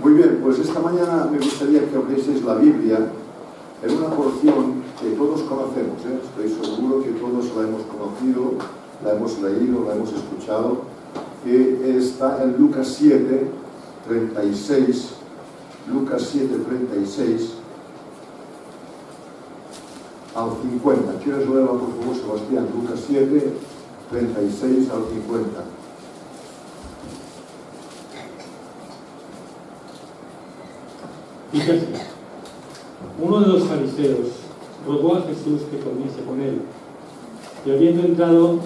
Muy bien, pues esta mañana me gustaría que abrieseis la Biblia en una porción que todos conocemos, ¿eh? Estoy seguro que todos la hemos conocido, la hemos leído, la hemos escuchado, que está en Lucas 7, 36, Lucas 7, 36 al 50. ¿Quieres leerla, por favor, Sebastián? Lucas 7, 36 al 50. Dice así: uno de los fariseos rogó a Jesús que comiese con él, y habiendo entrado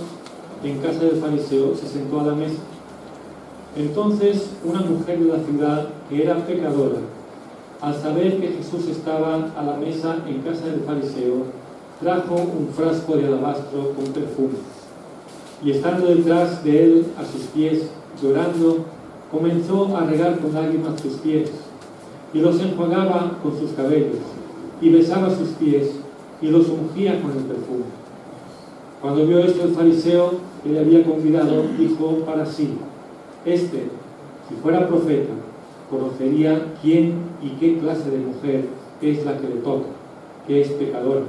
en casa del fariseo, se sentó a la mesa. Entonces una mujer de la ciudad, que era pecadora, al saber que Jesús estaba a la mesa en casa del fariseo, trajo un frasco de alabastro con perfume, y estando detrás de él a sus pies, llorando, comenzó a regar con lágrimas sus pies, y los enjuagaba con sus cabellos, y besaba sus pies, y los ungía con el perfume. Cuando vio esto el fariseo que le había convidado, dijo para sí: este, si fuera profeta, conocería quién y qué clase de mujer es la que le toca, que es pecadora.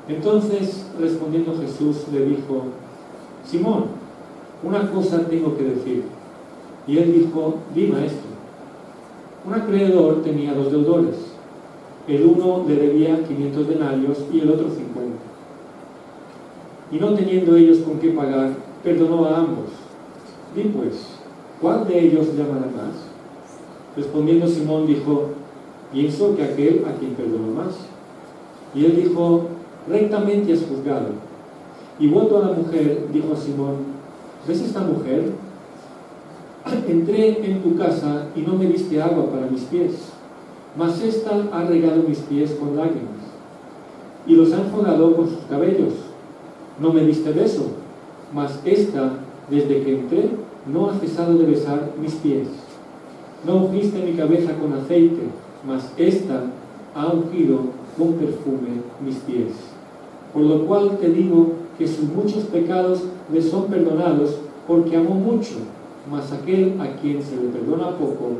Entonces, respondiendo Jesús, le dijo: Simón, una cosa tengo que decir. Y él dijo: di, maestro. Un acreedor tenía 2 deudores. El uno le debía 500 denarios y el otro 50. Y no teniendo ellos con qué pagar, perdonó a ambos. Di pues, ¿cuál de ellos llamará más? Respondiendo Simón dijo: pienso que aquel a quien perdonó más. Y él dijo: rectamente has juzgado. Y vuelto a la mujer, dijo a Simón: ¿ves esta mujer? Entré en tu casa y no me diste agua para mis pies, mas ésta ha regado mis pies con lágrimas, y los ha enjugado con sus cabellos. No me diste beso, mas ésta, desde que entré, no ha cesado de besar mis pies. No ungiste mi cabeza con aceite, mas ésta ha ungido con perfume mis pies. Por lo cual te digo que sus muchos pecados le son perdonados, porque amó mucho. Mas aquel a quien se le perdona poco,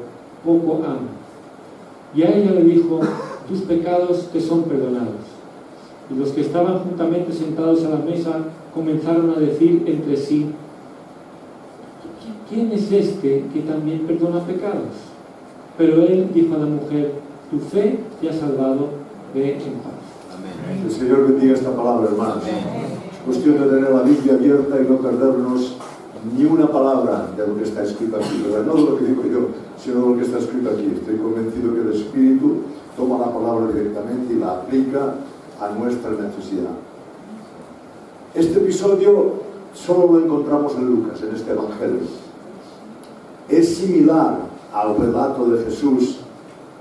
poco ama. Y a ella le dijo: tus pecados te son perdonados. Y los que estaban juntamente sentados a la mesa comenzaron a decir entre sí: ¿quién es este que también perdona pecados? Pero él dijo a la mujer: tu fe te ha salvado, ve en paz. Amén. El Señor bendiga esta palabra, hermanos. Es cuestión de tener la Biblia abierta y no perdernos ni una palabra de lo que está escrito aquí, ¿verdad? No de lo que digo yo, sino de lo que está escrito aquí. Estoy convencido que el Espíritu toma la palabra directamente y la aplica a nuestra necesidad. Este episodio solo lo encontramos en Lucas, en este Evangelio. Es similar al relato de Jesús,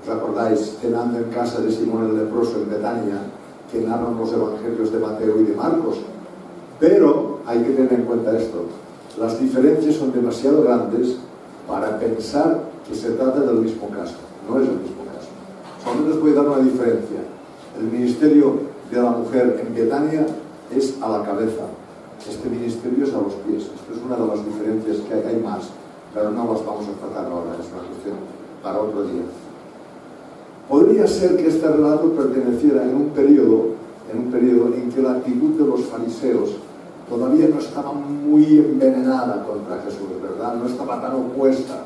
¿os acordáis? Cenando en casa de Simón el leproso en Betania, que narran los Evangelios de Mateo y de Marcos. Pero hay que tener en cuenta esto: las diferencias son demasiado grandes para pensar que se trata del mismo caso. No es el mismo caso. Solamente os voy a dar una diferencia. El ministerio de la mujer en Betania es a la cabeza. Este ministerio es a los pies. Esto es una de las diferencias que hay más, pero no las vamos a tratar ahora. Es una cuestión para otro día. Podría ser que este relato perteneciera en un periodo en que la actitud de los fariseos todavía no estaba muy envenenada contra Jesús, ¿verdad? No estaba tan opuesta,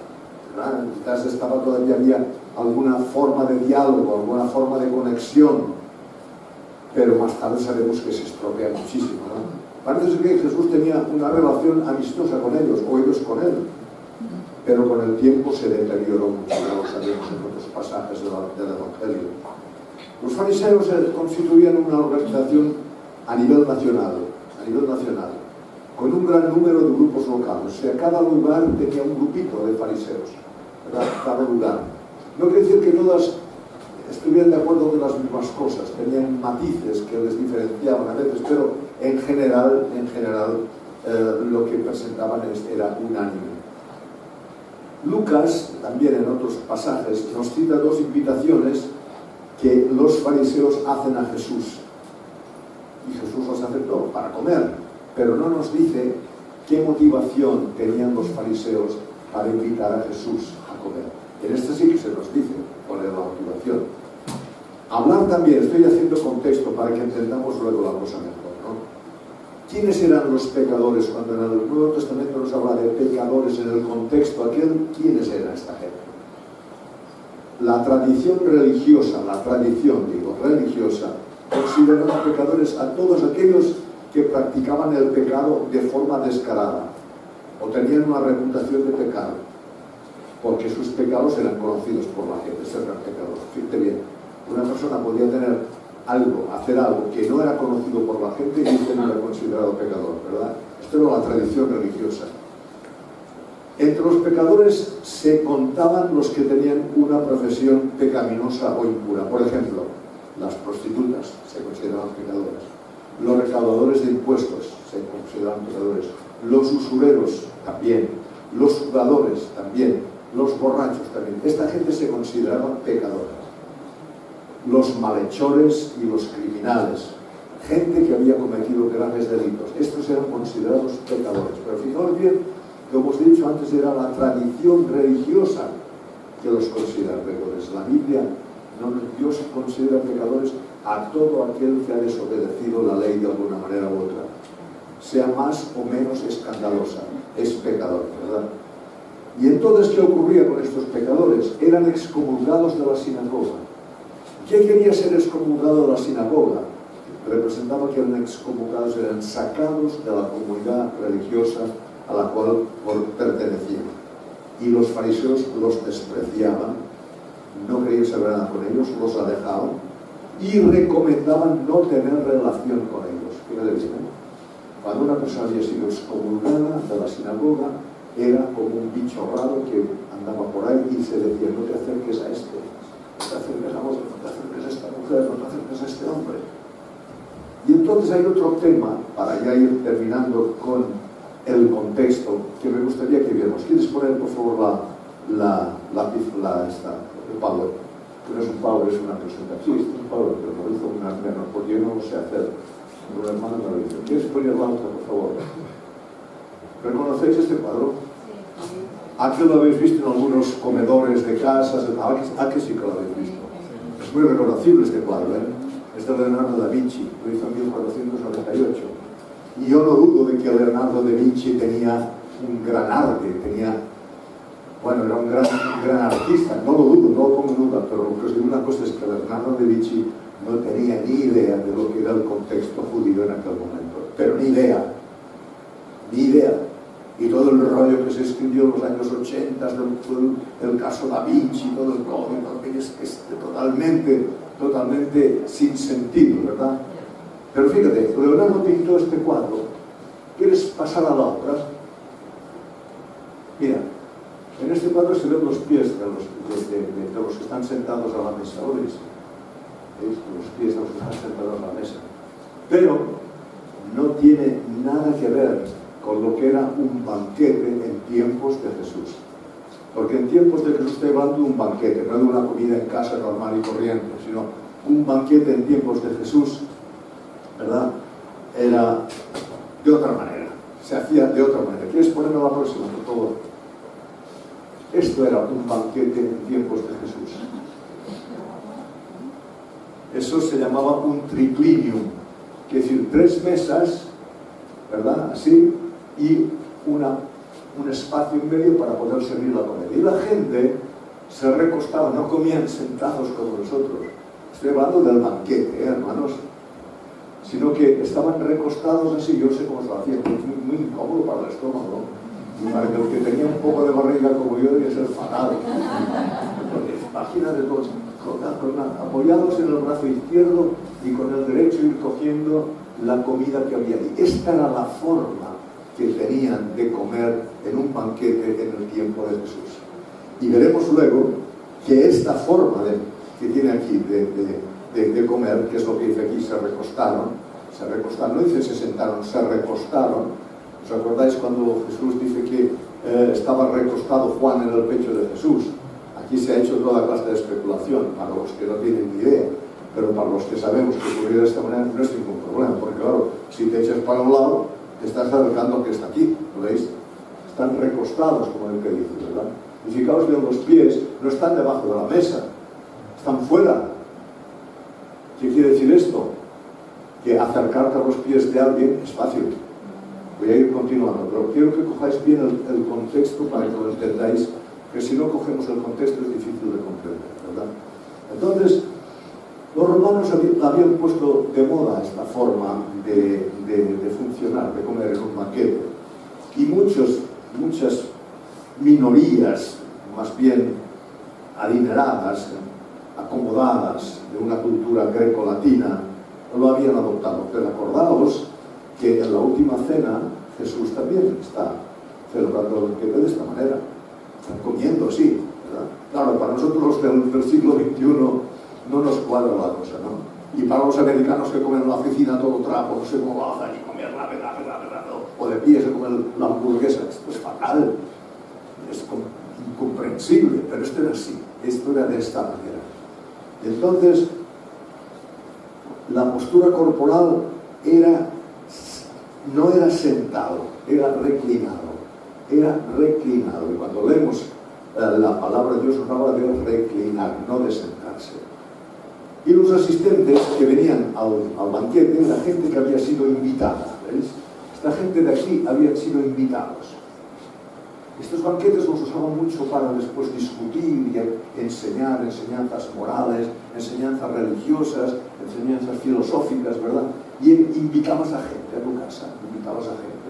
¿verdad? Quizás había alguna forma de diálogo, alguna forma de conexión, pero más tarde sabemos que se estropea muchísimo, ¿no? Parece que Jesús tenía una relación amistosa con ellos, o ellos con él, pero con el tiempo se deterioró mucho, ya lo sabemos en otros pasajes del Evangelio. Los fariseos constituían una organización a nivel nacional, con un gran número de grupos locales. O sea, cada lugar tenía un grupito de fariseos, ¿verdad? Cada lugar. No quiere decir que todas estuvieran de acuerdo con las mismas cosas, tenían matices que les diferenciaban a veces, pero en general lo que presentaban era unánime. Lucas, también en otros pasajes, nos cita 2 invitaciones que los fariseos hacen a Jesús. Y Jesús los aceptó para comer, pero no nos dice qué motivación tenían los fariseos para invitar a Jesús a comer. En este sí que se nos dice cuál es la motivación. Hablar también, estoy haciendo contexto para que entendamos luego la cosa mejor, ¿no? ¿Quiénes eran los pecadores cuando en el Nuevo Testamento nos habla de pecadores en el contexto aquel? ¿Quiénes eran esta gente? La tradición religiosa, religiosa, consideraba pecadores a todos aquellos que practicaban el pecado de forma descarada o tenían una reputación de pecado, porque sus pecados eran conocidos por la gente, eran pecadores. Fíjate bien, una persona podía tener algo, hacer algo que no era conocido por la gente y usted no era considerado pecador, ¿verdad? Esto era la tradición religiosa. Entre los pecadores se contaban los que tenían una profesión pecaminosa o impura. Por ejemplo, las prostitutas se consideraban pecadores, los recaudadores de impuestos se consideraban pecadores, los usureros también, los jugadores también, los borrachos también. Esta gente se consideraba pecadora. Los malhechores y los criminales, gente que había cometido graves delitos, estos eran considerados pecadores. Pero fijaos bien, como os he dicho antes, era la tradición religiosa que los considera pecadores. La Biblia, Dios considera pecadores a todo aquel que ha desobedecido la ley de alguna manera u otra, sea más o menos escandalosa, es pecador, ¿verdad? Y entonces, ¿qué ocurría con estos pecadores? Eran excomulgados de la sinagoga. ¿Qué quería ser excomulgado de la sinagoga? Representaba que eran excomulgados, eran sacados de la comunidad religiosa a la cual pertenecían. Y los fariseos los despreciaban, no querían saber nada con ellos, los alejaban y recomendaban no tener relación con ellos. Fíjate bien, ¿eh? Cuando una persona había sido excomulgada de la sinagoga, era como un bicho raro que andaba por ahí y se decía: no te acerques a este, no te acerques a otro, no te acerques a esta mujer, no te acerques a este hombre. Y entonces hay otro tema, para ya ir terminando con el contexto, que me gustaría que viéramos. ¿Quieres poner, por favor, el Pablo? Que no es un Pablo, es una presentación. Sí, es un Pablo, pero me lo hizo una hermana, porque yo no lo sé hacer. Un hermano me lo hizo. ¿Quieres poner la otra, por favor? ¿Reconocéis este cuadro? Sí. ¿A qué lo habéis visto en algunos comedores de casas? ¿A qué sí que lo habéis visto? Es muy reconocible este cuadro, ¿eh? Es de Leonardo da Vinci, lo hizo en 1498. Y yo no dudo de que Leonardo da Vinci tenía un gran arte, era un gran artista, no lo dudo, no lo pongo en duda, pero lo que os digo una cosa es que Leonardo da Vinci no tenía ni idea de lo que era el contexto judío en aquel momento, pero ni idea. Y todo el rollo que se escribió en los años 80, el caso da Vinci, todo el rollo, es totalmente sin sentido, ¿verdad? Pero fíjate, Leonardo pintó este cuadro. ¿Quieres pasar a la otra? Mira, en este cuadro se ven los pies de los que están sentados a la mesa. ¿Lo veis? ¿Veis? Los pies de los que están sentados a la mesa. Pero no tiene nada que ver con lo que era un banquete en tiempos de Jesús. Porque en tiempos de Jesús estoy hablando de un banquete, no de una comida en casa normal y corriente, sino un banquete en tiempos de Jesús, ¿verdad? Era de otra manera, se hacía de otra manera. ¿Quieres ponerme la próxima, por favor? Esto era un banquete en tiempos de Jesús. Eso se llamaba un triclinium, que es decir, 3 mesas, ¿verdad? Así, y un espacio en medio para poder servir la comida. Y la gente se recostaba, no comían sentados como nosotros. Estoy hablando del banquete, hermanos. Sino que estaban recostados así, yo sé cómo se lo hacían, muy incómodo para el estómago, y para que el que tenía un poco de barriga como yo debía ser fatal. Imagínate todos apoyados en el brazo izquierdo y con el derecho ir cogiendo la comida que había ahí. Esta era la forma que tenían de comer en un banquete en el tiempo de Jesús. Y veremos luego que esta forma que tiene aquí de comer, que es lo que dice aquí, se recostaron, no dice se sentaron, se recostaron. ¿Os acordáis cuando Jesús dice que estaba recostado Juan en el pecho de Jesús? Aquí se ha hecho toda clase de especulación, para los que no tienen ni idea, pero para los que sabemos que ocurrió de esta manera no es ningún problema, porque claro, si te echas para un lado, te estás acercando al que está aquí, ¿lo veis? Están recostados, como el que dice, ¿verdad? Y fijaos bien, los pies no están debajo de la mesa, están fuera. ¿Qué quiere decir esto? Que acercarte a los pies de alguien es fácil. Voy a ir continuando, pero quiero que cojáis bien el contexto para que lo entendáis, que si no cogemos el contexto es difícil de comprender, ¿verdad? Entonces, los romanos habían puesto de moda esta forma de funcionar, de comer en un banquete. Y muchas minorías, más bien adineradas, acomodadas, de una cultura greco-latina, lo habían adoptado. Pero acordaos que en la última cena Jesús también está celebrando el banquete de esta manera. Están comiendo, sí, ¿verdad? Claro, para nosotros los del siglo XXI no nos cuadra la cosa, ¿no? Y para los americanos que comen en la oficina todo trapo, no sé cómo va a hacer y comer o de pie se come la hamburguesa. Esto es fatal, es incomprensible, pero esto era así, esto era de esta manera. Entonces, la postura corporal no era sentado, era reclinado. Era reclinado. Y cuando leemos la palabra de Dios, nos habla de reclinar, no de sentarse. Y los asistentes que venían al banquete, la gente que había sido invitada, ¿veis? Esta gente de aquí habían sido invitados. Estos banquetes los usaban mucho para después discutir y enseñar enseñanzas morales, enseñanzas religiosas, enseñanzas filosóficas, ¿verdad? Y invitabas a gente a tu casa, invitabas a gente,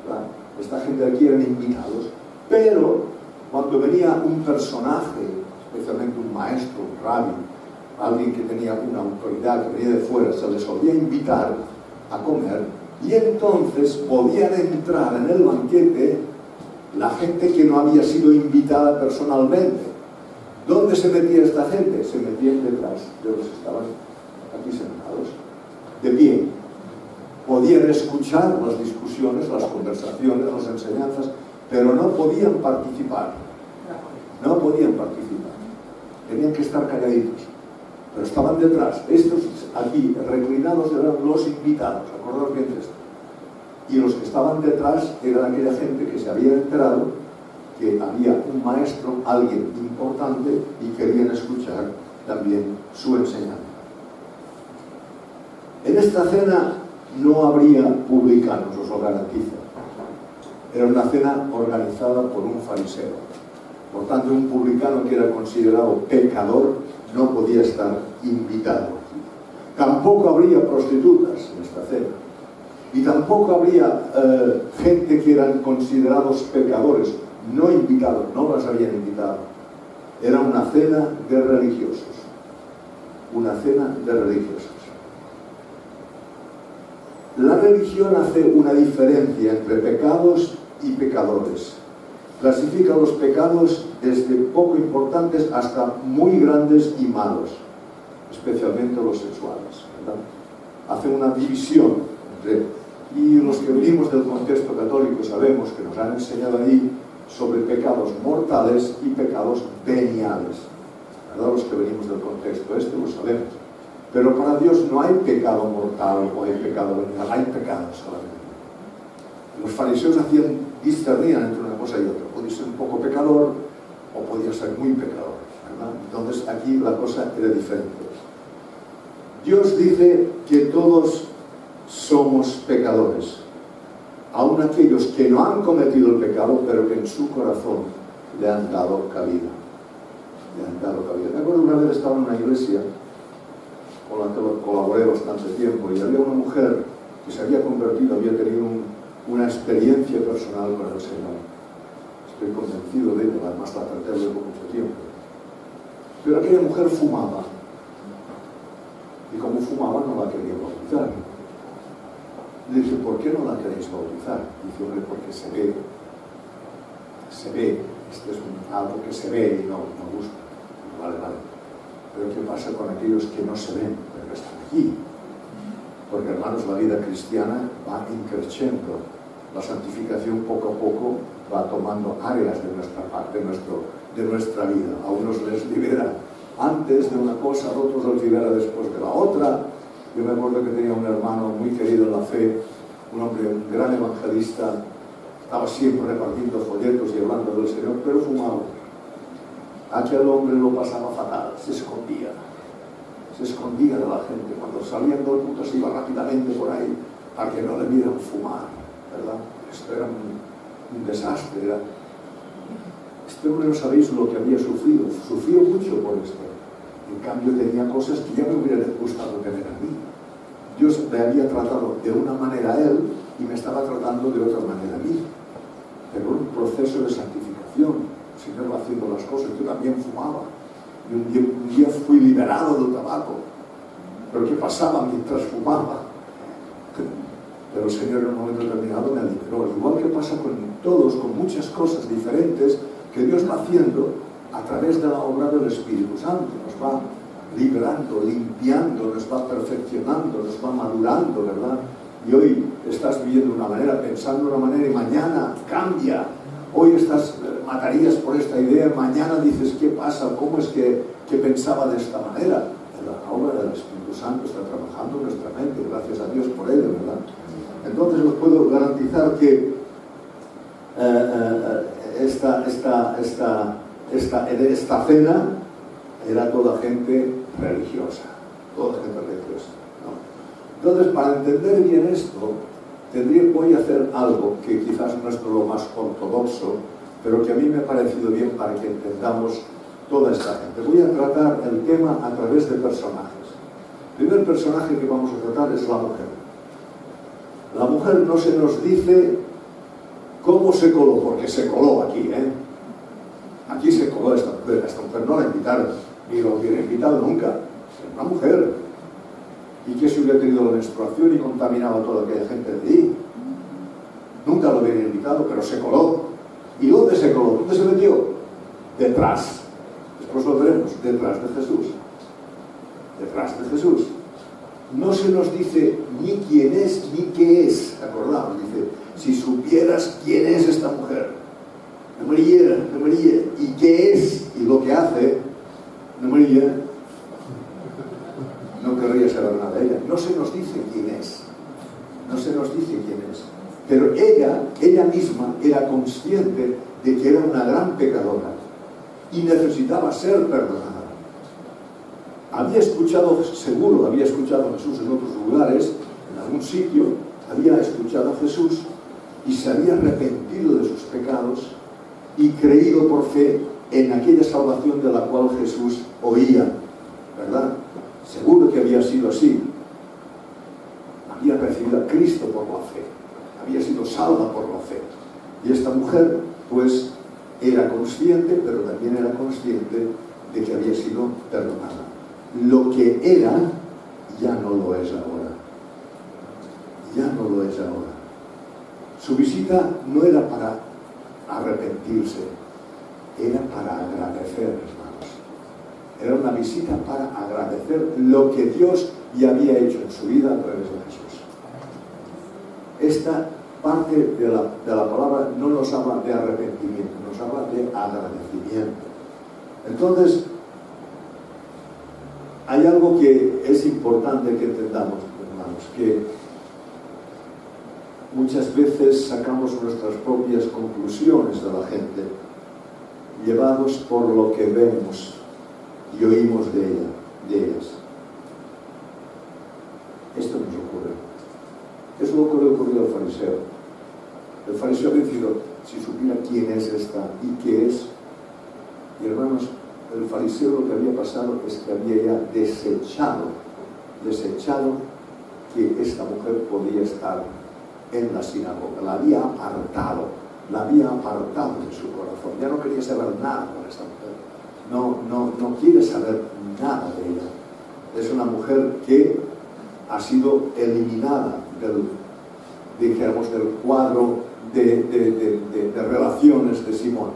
¿verdad? Esta gente de aquí eran invitados, pero cuando venía un personaje, especialmente un maestro, un rabí, alguien que tenía una autoridad, que venía de fuera, se les solía invitar a comer, y entonces podían entrar en el banquete la gente que no había sido invitada personalmente. ¿Dónde se metía esta gente? Se metían detrás de los que estaban aquí sentados, de pie. Podían escuchar las discusiones, las conversaciones, las enseñanzas, pero no podían participar. No podían participar. Tenían que estar calladitos. Pero estaban detrás. Estos aquí, reclinados, eran los invitados. Acordaos bien de esto. Y los que estaban detrás eran aquella gente que se había enterado que había un maestro, alguien importante, y querían escuchar también su enseñanza. En esta cena no habría publicanos, os lo garantizo. Era una cena organizada por un fariseo. Por tanto, un publicano que era considerado pecador no podía estar invitado. Tampoco habría prostitutas en esta cena. Y tampoco habría gente que eran considerados pecadores, no invitados, no las habían invitado. Era una cena de religiosos. Una cena de religiosos. La religión hace una diferencia entre pecados y pecadores. Clasifica los pecados desde poco importantes hasta muy grandes y malos, especialmente los sexuales, ¿verdad? Hace una división entre... Y los que venimos del contexto católico sabemos que nos han enseñado ahí sobre pecados mortales y pecados veniales, ¿verdad? Los que venimos del contexto este lo sabemos. Pero para Dios no hay pecado mortal o hay pecado venial, hay pecado solamente. Los fariseos discernían entre una cosa y otra. Podía ser un poco pecador o podía ser muy pecador, ¿verdad? Entonces aquí la cosa era diferente. Dios dice que todos somos pecadores, aun aquellos que no han cometido el pecado, pero que en su corazón le han dado cabida. Le han dado cabida. Me acuerdo una vez estaba en una iglesia con la que colaboré bastante tiempo y había una mujer que se había convertido, había tenido una experiencia personal con el Señor. Estoy convencido de ella, además la traté luego mucho tiempo. Pero aquella mujer fumaba y como fumaba no la quería bautizar. Le dije, ¿por qué no la queréis bautizar? Dice, hombre, porque se ve, esto es algo que se ve y no gusta. Vale. Pero ¿qué pasa con aquellos que no se ven, pero están aquí? Porque, hermanos, la vida cristiana va increciendo. La santificación poco a poco va tomando áreas de nuestra parte, de nuestra vida. A unos les libera antes de una cosa, a otros los libera después de la otra. Yo me acuerdo que tenía un hermano muy querido en la fe, un hombre, un gran evangelista, estaba siempre repartiendo folletos y hablando del Señor, pero fumaba. Aquel hombre lo pasaba fatal, se escondía de la gente. Cuando salían del culto se iba rápidamente por ahí para que no le vieran fumar, ¿verdad? Esto era un desastre. Este hombre no sabéis lo que había sufrido mucho por esto. En cambio tenía cosas que ya me hubiera gustado tener a mí. Dios me había tratado de una manera a él y me estaba tratando de otra manera a mí. Pero un proceso de santificación, el Señor va haciendo las cosas. Yo también fumaba y un día fui liberado del tabaco. Pero ¿qué pasaba mientras fumaba? Pero el Señor en un momento determinado me liberó. Igual que pasa con todos, con muchas cosas diferentes que Dios va haciendo a través de la obra del Espíritu Santo. Nos va liberando, limpiando, nos va perfeccionando, nos va madurando, ¿verdad? Y hoy estás viviendo de una manera, pensando de una manera, y mañana cambia. Hoy matarías por esta idea, mañana dices, ¿qué pasa? ¿Cómo es que pensaba de esta manera? La obra del Espíritu Santo está trabajando en nuestra mente, gracias a Dios por ello, ¿verdad? Entonces os puedo garantizar que esta cena era toda gente religiosa, ¿no? Entonces, para entender bien esto, voy a hacer algo que quizás no es lo más ortodoxo, pero que a mí me ha parecido bien para que entendamos toda esta gente. Voy a tratar el tema a través de personajes. El primer personaje que vamos a tratar es la mujer. La mujer no se nos dice cómo se coló, porque se coló aquí, ¿eh? Aquí se coló esta mujer. Esta mujer no la invitaron, ni lo hubiera invitado nunca. Es una mujer. ¿Y que si hubiera tenido la menstruación y contaminado a toda aquella gente de allí? Nunca lo hubiera invitado, pero se coló. ¿Y dónde se coló? ¿Dónde se metió? Detrás. Después lo veremos. Detrás de Jesús. Detrás de Jesús. No se nos dice ni quién es ni qué es. Acordaos, dice, si supieras quién es esta mujer, no María, y qué es, y lo que hace, no María, no querría saber nada de ella. No se nos dice quién es. No se nos dice quién es. Pero ella misma era consciente de que era una gran pecadora y necesitaba ser perdonada. Seguro había escuchado a Jesús en otros lugares, en algún sitio, había escuchado a Jesús y se había arrepentido de sus pecados y creído por fe en aquella salvación de la cual Jesús oía, ¿verdad? Seguro que había sido así. Había recibido a Cristo por la fe, había sido salva por la fe. Y esta mujer, pues, era consciente, pero también era consciente de que había sido perdonada. Lo que era, ya no lo es ahora. Ya no lo es ahora. Su visita no era para arrepentirse, era para agradecer, hermanos. Era una visita para agradecer lo que Dios ya había hecho en su vida a través de Jesús. Esta parte de la palabra no nos habla de arrepentimiento, nos habla de agradecimiento. Entonces, hay algo que es importante que entendamos, hermanos, que muchas veces sacamos nuestras propias conclusiones de la gente, llevados por lo que vemos y oímos de ellas. Esto nos ocurre. Eso es lo que le ocurrió al fariseo. El fariseo ha decidido, si supiera quién es esta y qué es. Y hermanos, el fariseo lo que había pasado es que había ya desechado que esta mujer podía estar en la sinagoga. La había apartado de su corazón. Ya no quería saber nada con esta mujer. No quiere saber nada de ella. Es una mujer que ha sido eliminada del cuadro de relaciones de Simón.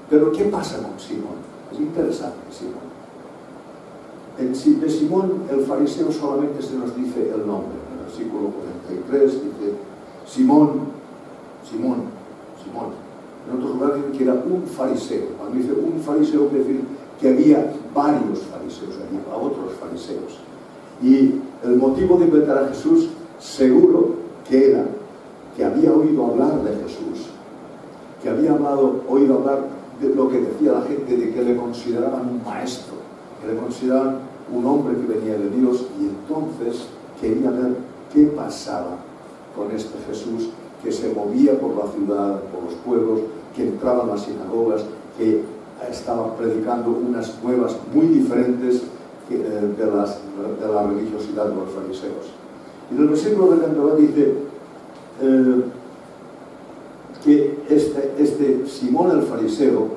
Pero ¿qué pasa con Simón? Es interesante Simón. De Simón, el fariseo, solamente se nos dice el nombre. En el versículo 43 dice Simón. En otros lugares dice que era un fariseo. Cuando dice un fariseo, quiere decir que había varios fariseos, había otros fariseos. Y el motivo de invitar a Jesús seguro que era que había oído hablar de Jesús, que había oído hablar de lo que decía la gente, de que le consideraban un maestro, que le consideraban un hombre que venía de Dios, y entonces quería ver qué pasaba con este Jesús que se movía por la ciudad, por los pueblos, que entraba en las sinagogas, que estaba predicando unas nuevas muy diferentes de la religiosidad de los fariseos. Y en el versículo 39 dice que este Simón el fariseo,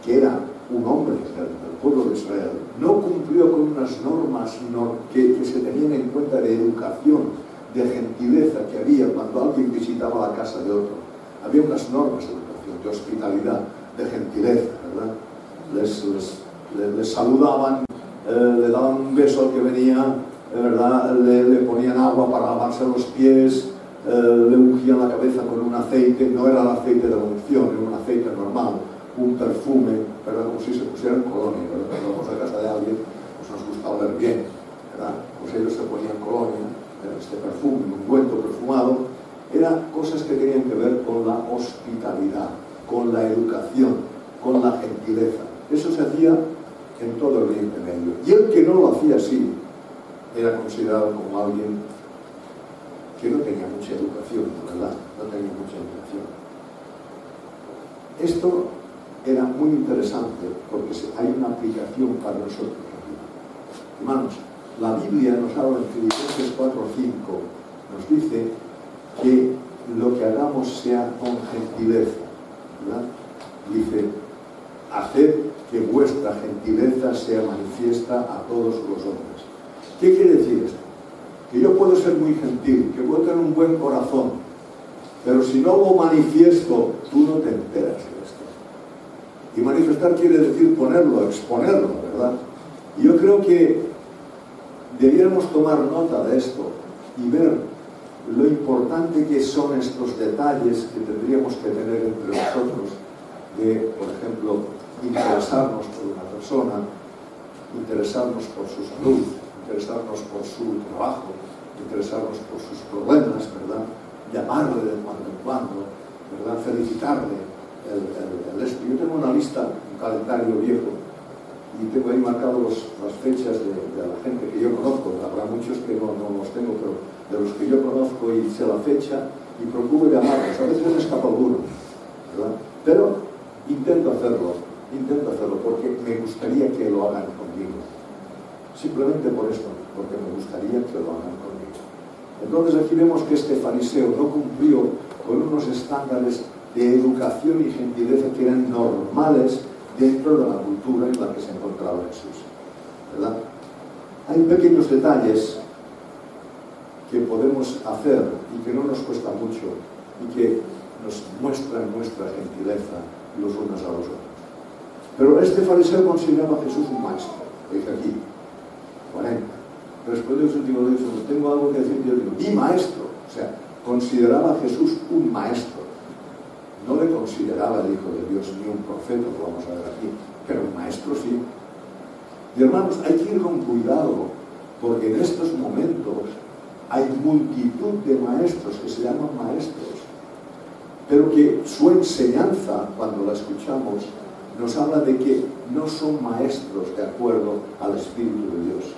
que era un hombre del pueblo de Israel, no cumplió con unas normas que se tenían en cuenta de educación, de gentileza que había cuando alguien visitaba la casa de otro. Había unas normas de educación, de hospitalidad, de gentileza, ¿verdad? Les saludaban, le daban un beso al que venía, ¿verdad? Le ponían agua para lavarse los pies, le ungían la cabeza con un aceite, no era el aceite de la unción, era un aceite normal, un perfume, ¿verdad? Como si se pusieran colonia, ¿verdad? Cuando vamos a casa de alguien, pues nos gusta oler bien, ¿verdad? Pues ellos se ponían colonia, este perfume, un ungüento perfumado. Eran cosas que tenían que ver con la hospitalidad, con la educación, con la gentileza. Eso se hacía en todo el Oriente Medio. Y el que no lo hacía así era considerado como alguien que no tenía mucha educación, ¿verdad? No tenía mucha educación. Esto era muy interesante porque hay una aplicación para nosotros. Hermanos, la Biblia nos habla en Filipenses 4:5, nos dice que lo que hagamos sea con gentileza, ¿verdad? Dice, haced que vuestra gentileza sea manifiesta a todos los hombres. ¿Qué quiere decir esto? Que yo puedo ser muy gentil, que puedo tener un buen corazón, pero si no lo manifiesto, tú no te enteras de esto. Y manifestar quiere decir ponerlo, exponerlo, ¿verdad? Y yo creo que debiéramos tomar nota de esto y ver lo importante que son estos detalles que tendríamos que tener entre nosotros, de, por ejemplo, interesarnos por una persona, interesarnos por su salud, interesarnos por su trabajo, interesarnos por sus problemas, ¿verdad? Llamarle de cuando en cuando, ¿verdad? Felicitarle esto. Yo tengo una lista, un calendario viejo, y tengo ahí marcados las fechas de la gente que yo conozco. Habrá muchos que no los tengo, pero de los que yo conozco y sé la fecha y procuro llamarlos. A veces me escapa alguno, ¿verdad? Pero intento hacerlo porque me gustaría que lo hagan conmigo. Simplemente por esto, porque me gustaría que lo hagan conmigo. Entonces aquí vemos que este fariseo no cumplió con unos estándares de educación y gentileza que eran normales dentro de la cultura en la que se encontraba Jesús, ¿verdad? Hay pequeños detalles que podemos hacer y que no nos cuesta mucho y que nos muestran nuestra gentileza los unos a los otros. Pero este fariseo consideraba a Jesús un maestro. Lo dice aquí, 40. Respondió el último de ellos, tengo algo que decir, yo digo, di maestro. O sea, consideraba a Jesús un maestro. No le consideraba el Hijo de Dios ni un profeta, lo vamos a ver aquí, pero un maestro sí. Y hermanos, hay que ir con cuidado, porque en estos momentos hay multitud de maestros que se llaman maestros, pero que su enseñanza, cuando la escuchamos, nos habla de que no son maestros de acuerdo al Espíritu de Dios,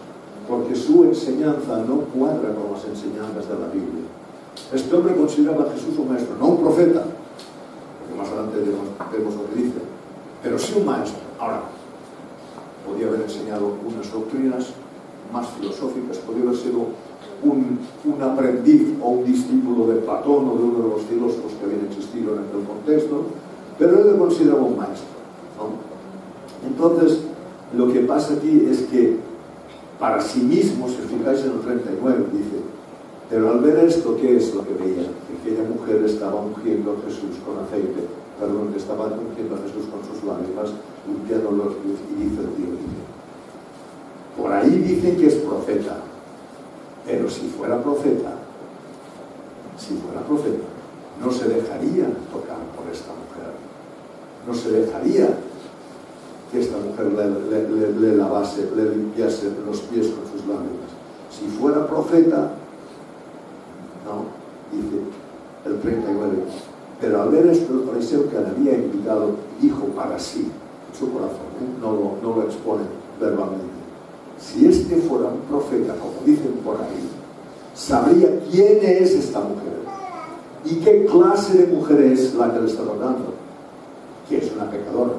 porque su enseñanza no cuadra con las enseñanzas de la Biblia. Este hombre consideraba a Jesús un maestro, no un profeta, más adelante vemos lo que dice, pero sí un maestro. Ahora, podía haber enseñado unas doctrinas más filosóficas, podía haber sido un aprendiz o un discípulo de Platón o de uno de los filósofos que habían existido en aquel contexto, pero él le consideraba un maestro, ¿no? Entonces, lo que pasa aquí es que para sí mismo, si os fijáis en el 39, dice, pero al ver esto, ¿qué es lo que veía? Que aquella mujer estaba ungiendo a Jesús con aceite, que estaba ungiendo a Jesús con sus lágrimas, limpiando los pies, y dice el tío, por ahí dicen que es profeta, pero si fuera profeta, no se dejaría tocar por esta mujer, no se dejaría que esta mujer le lavase, le limpiase los pies con sus lágrimas. Si fuera profeta, no, dice el 39, Pero al ver esto, el fariseo que le había invitado dijo para sí, en su corazón, no lo expone verbalmente: si este fuera un profeta, como dicen por ahí, sabría quién es esta mujer y qué clase de mujer es la que le está tocando, que es una pecadora.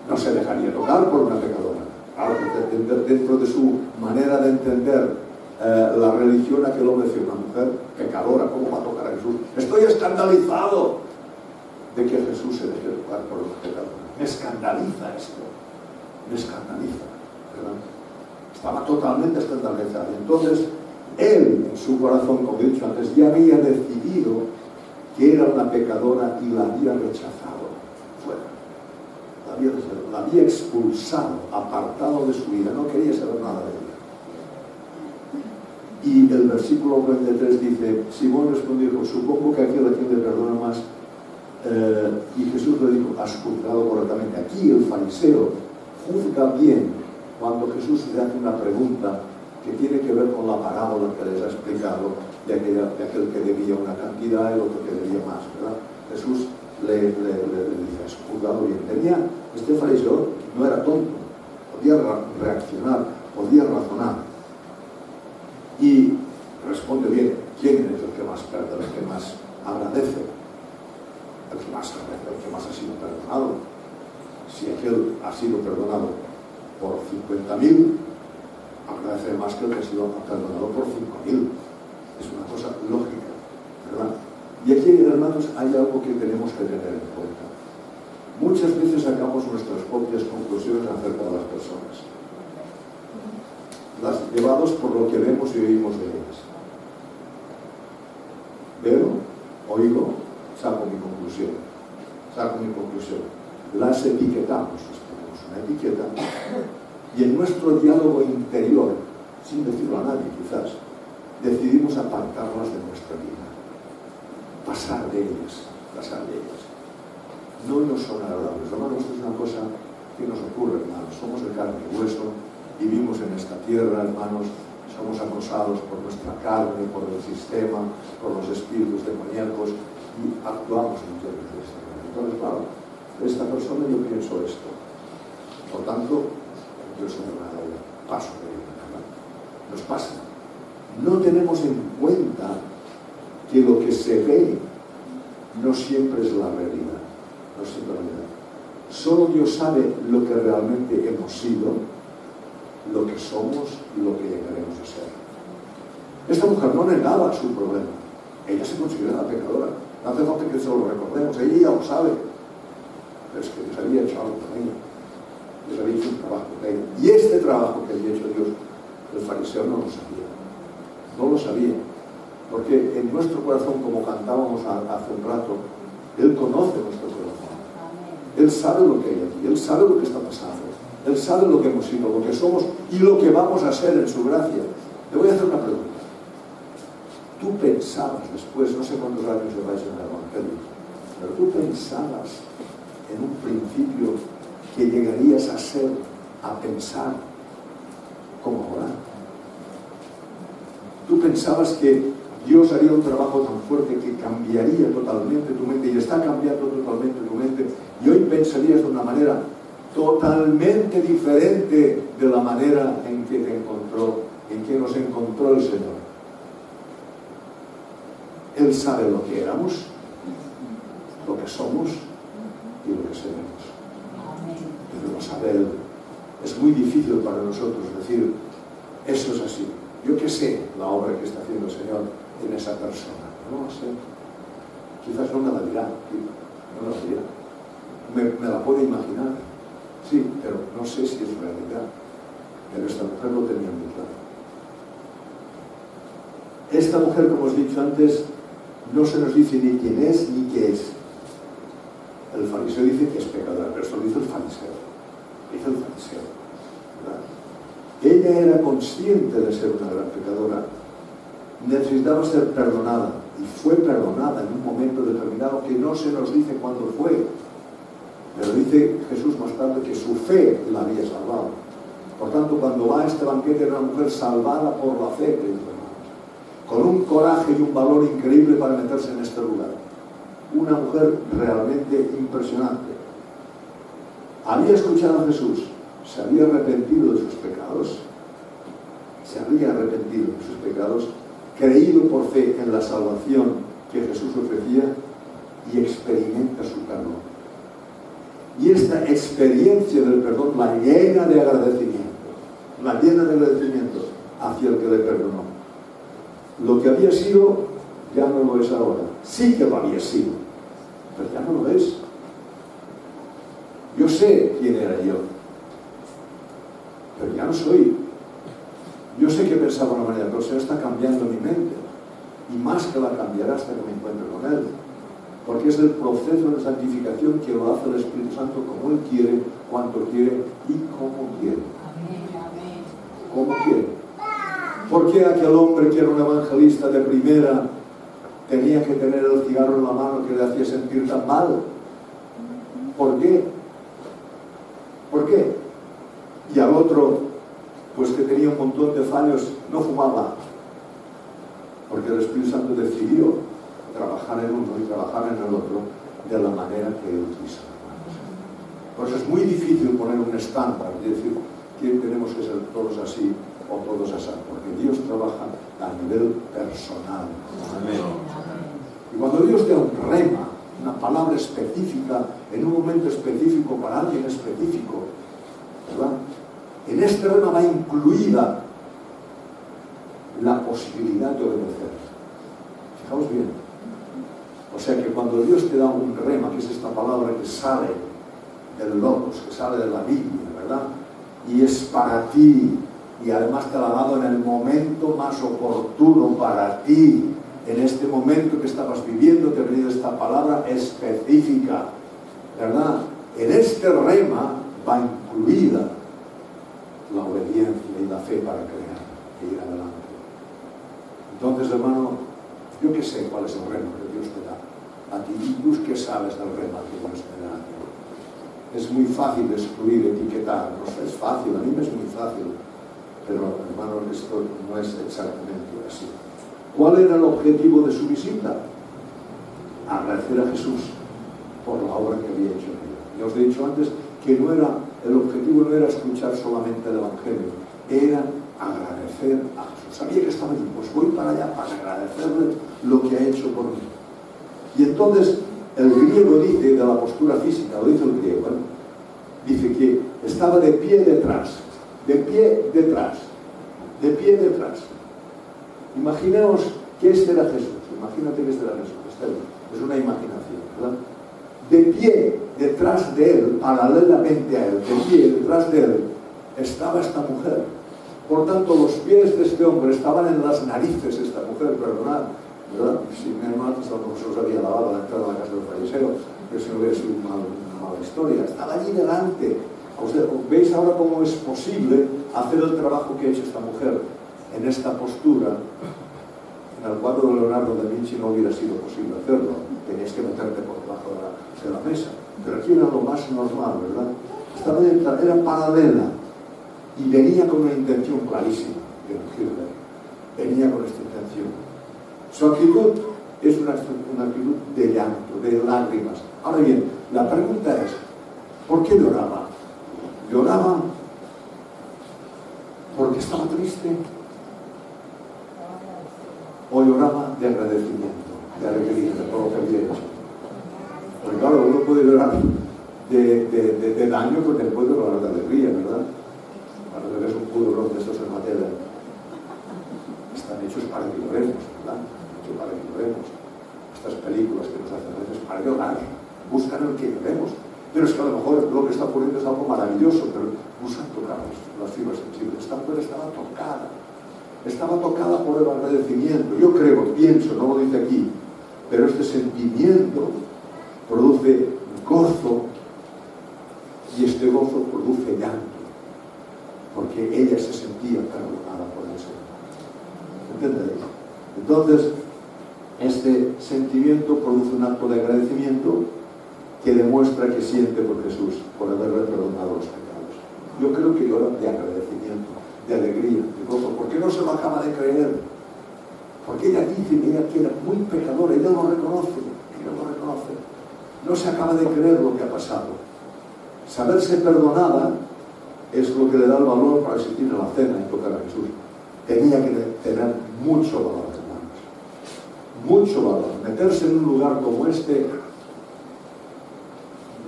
No se dejaría tocar por una pecadora. Dentro de su manera de entender la religión, aquel hombre decía: una mujer pecadora, ¿cómo va a tocar a Jesús? Estoy escandalizado de que Jesús se deje tocar por una pecadora. Me escandaliza esto, me escandaliza, ¿verdad? Estaba totalmente escandalizado. Entonces él, en su corazón, como he dicho antes, ya había decidido que era una pecadora y la había rechazado fuera. La había expulsado, apartado de su vida, no quería saber nada de ella. Y el versículo 43 dice: Simón respondió: supongo que aquel a quien le perdona más. Y Jesús le dijo: has juzgado correctamente. Aquí el fariseo juzga bien cuando Jesús le hace una pregunta que tiene que ver con la parábola que les ha explicado de aquel que debía una cantidad y el otro que debía más, ¿verdad? Jesús le dice: has juzgado bien. Este fariseo no era tonto, podía reaccionar, podía razonar. Y responde bien: ¿quién es el que más perdona, el que más agradece? El que más agradece, el que más ha sido perdonado. Si aquel ha sido perdonado por 50.000, agradece más que el que ha sido perdonado por 5.000. Es una cosa lógica, ¿verdad? Y aquí, hermanos, hay algo que tenemos que tener en cuenta. Muchas veces sacamos nuestras propias conclusiones acerca de las personas, llevados por lo que vemos y oímos de ellas. Veo, oigo, saco mi conclusión. Las etiquetamos, les ponemos una etiqueta, y en nuestro diálogo interior, sin decirlo a nadie quizás, decidimos apartarlas de nuestra vida, pasar de ellas. No nos son agradables. Hermanos, esto es una cosa que nos ocurre, hermanos. Somos de carne y hueso, vivimos en esta tierra, hermanos, somos acosados por nuestra carne, por el sistema, por los espíritus demoníacos, y actuamos muchas veces de esta manera. Entonces, claro, de esta persona yo pienso esto, por tanto, yo soy una de ella, paso de ella, ¿verdad? Nos pasa. No tenemos en cuenta que lo que se ve no siempre es la realidad. No siempre la realidad. Solo Dios sabe lo que realmente hemos sido, lo que somos y lo que llegaremos a ser. Esta mujer no negaba su problema. Ella se consideraba pecadora. No hace falta que se lo recordemos. Ella ya lo sabe. Pero es que Dios había hecho algo con ella. Dios había hecho un trabajo con ella. Y este trabajo que había hecho Dios, el fariseo no lo sabía. No lo sabía. Porque en nuestro corazón, como cantábamos hace un rato, Él conoce nuestro corazón. Él sabe lo que hay aquí. Él sabe lo que está pasando. Él sabe lo que hemos sido, lo que somos y lo que vamos a ser en su gracia. Te voy a hacer una pregunta. Tú pensabas después, no sé cuántos años lleváis en el Evangelio, pero tú pensabas en un principio que llegarías a ser, a pensar como ahora. Tú pensabas que Dios haría un trabajo tan fuerte que cambiaría totalmente tu mente, y está cambiando totalmente tu mente, y hoy pensarías de una manera totalmente diferente de la manera en que te encontró, en que nos encontró el Señor. Él sabe lo que éramos, lo que somos y lo que seremos. Pero lo sabe Él. Es muy difícil para nosotros decir, eso es así. Yo qué sé la obra que está haciendo el Señor en esa persona. No lo sé. Quizás no me la dirá. No me la dirá. Me la puedo imaginar. Sí, pero no sé si es realidad. Pero esta mujer lo tenía muy claro. Esta mujer, como os he dicho antes, no se nos dice ni quién es ni qué es. El fariseo dice que es pecadora, pero esto lo dice el fariseo. Dice el fariseo, ¿verdad? Ella era consciente de ser una gran pecadora. Necesitaba ser perdonada. Y fue perdonada en un momento determinado que no se nos dice cuándo fue. Pero dice Jesús más tarde que su fe la había salvado. Por tanto, cuando va a este banquete era una mujer salvada por la fe, queridos hermanos, con un coraje y un valor increíble para meterse en este lugar. una mujer realmente impresionante. Había escuchado a Jesús, se había arrepentido de sus pecados, creído por fe en la salvación que Jesús ofrecía y experimenta su perdón. Y esta experiencia del perdón la llena de agradecimiento hacia el que le perdonó. Lo que había sido ya no lo es ahora. Sí que lo había sido, pero ya no lo es. Yo sé quién era yo, pero ya no soy. Yo sé que pensaba de una manera, pero el Señor está cambiando mi mente, y más que la cambiará hasta que me encuentre con Él, porque es el proceso de santificación que lo hace el Espíritu Santo como Él quiere, cuanto quiere y como quiere. Como quiere. ¿Por qué aquel hombre que era un evangelista de primera tenía que tener el cigarro en la mano que le hacía sentir tan mal? ¿Por qué? ¿Por qué? Y al otro, pues que tenía un montón de fallos, no fumaba, porque el Espíritu Santo decidió trabajar en uno y trabajar en el otro de la manera que Él quiso. Por eso es muy difícil poner un estándar y decir que tenemos que ser todos así o todos así, porque Dios trabaja a nivel personal. Amén. Y cuando Dios te da un rema, una palabra específica, en un momento específico, para alguien específico, ¿verdad? En este rema va incluida la posibilidad de obedecer. Fijaos bien. O sea que cuando Dios te da un rema, que es esta palabra que sale del Logos, que sale de la Biblia, ¿verdad? Y es para ti, y además te la ha dado en el momento más oportuno para ti, en este momento que estabas viviendo, te ha venido esta palabra específica, ¿verdad? En este rema va incluida la obediencia y la fe para creer e ir adelante. Entonces, hermano, yo que sé cuál es el rema que Dios te da a ti, y tú que sabes del rema que Dios te da a ti. Es muy fácil excluir, etiquetar, no sé, es fácil, a mí me es muy fácil, pero hermano, esto no es exactamente así. ¿Cuál era el objetivo de su visita? Agradecer a Jesús por la obra que había hecho en ella. Ya os he dicho antes que el objetivo no era escuchar solamente el Evangelio, era agradecer a Jesús. Sabía que estaba allí, pues voy para allá para agradecerle lo que ha hecho por mí. Y entonces el griego dice, de la postura física, lo dice el griego, dice que estaba de pie detrás. Imaginaos que este era Jesús. Imagínate que este era Jesús. Es una imaginación, ¿verdad? De pie detrás de él, paralelamente a él, de pie detrás de él, estaba esta mujer. Por tanto, los pies de este hombre estaban en las narices de esta mujer, perdonad, ¿verdad? Si mi hermano a lo mejor se os había lavado a la entrada de la casa del fariseo, que si no hubiera sido una mala historia. Estaba allí delante. O sea, ¿veis ahora cómo es posible hacer el trabajo que ha hecho esta mujer en esta postura? En el cuadro de Leonardo da Vinci no hubiera sido posible hacerlo. Tenías que meterte por debajo de la mesa. Pero aquí era lo más normal, ¿verdad? Era paralela y venía con una intención clarísima de ungirle. Venía con esta intención. Su actitud es una actitud de llanto, de lágrimas. Ahora bien, la pregunta es, ¿por qué lloraba? ¿Lloraba porque estaba triste? ¿O lloraba de agradecimiento, de alegría, de todo lo que había hecho? Porque claro, uno puede llorar de daño, porque puede llorar de alegría, ¿verdad? Cuando ves un pudor de estos en la tele, están hechos para que lloremos, ¿verdad? Para que lloremos. Estas películas que nos hacen a veces para llorar, buscan el que lloremos. Pero es que a lo mejor lo que está ocurriendo es algo maravilloso, pero buscan tocar las fibras sensibles. Esta mujer estaba tocada por el agradecimiento. Yo creo, pienso, no lo dice aquí, pero este sentimiento produce gozo y este gozo produce llanto, porque ella se sentía perdonada por el Señor. ¿Entendéis? Entonces, este sentimiento produce un acto de agradecimiento que demuestra que siente por Jesús, por haberle perdonado los pecados. Yo creo que llora de agradecimiento, de alegría, de gozo, porque no se lo acaba de creer, porque ella dice que ella era muy pecadora, ella lo reconoce, no se acaba de creer lo que ha pasado. Saberse perdonada es lo que le da el valor para asistir a la cena y tocar a Jesús. Tenía que tener mucho valor, hermanos. Mucho valor. Meterse en un lugar como este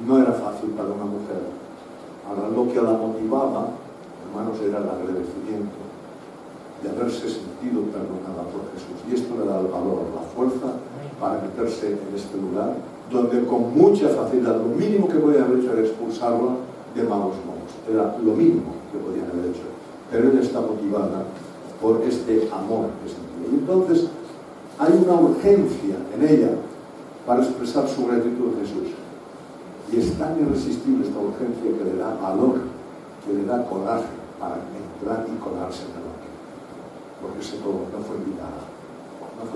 no era fácil para una mujer. Ahora, lo que la motivaba, hermanos, era el agradecimiento de haberse sentido perdonada por Jesús. Y esto le da el valor, la fuerza para meterse en este lugar, donde con mucha facilidad, lo mínimo que podían haber hecho era expulsarlo de malos modos. Era lo mínimo que podían haber hecho. Pero ella está motivada por este amor que sentía. Y entonces hay una urgencia en ella para expresar su gratitud a Jesús. Y es tan irresistible esta urgencia que le da valor, que le da coraje para entrar y colarse en el banquete. Porque se coló, no fue invitada.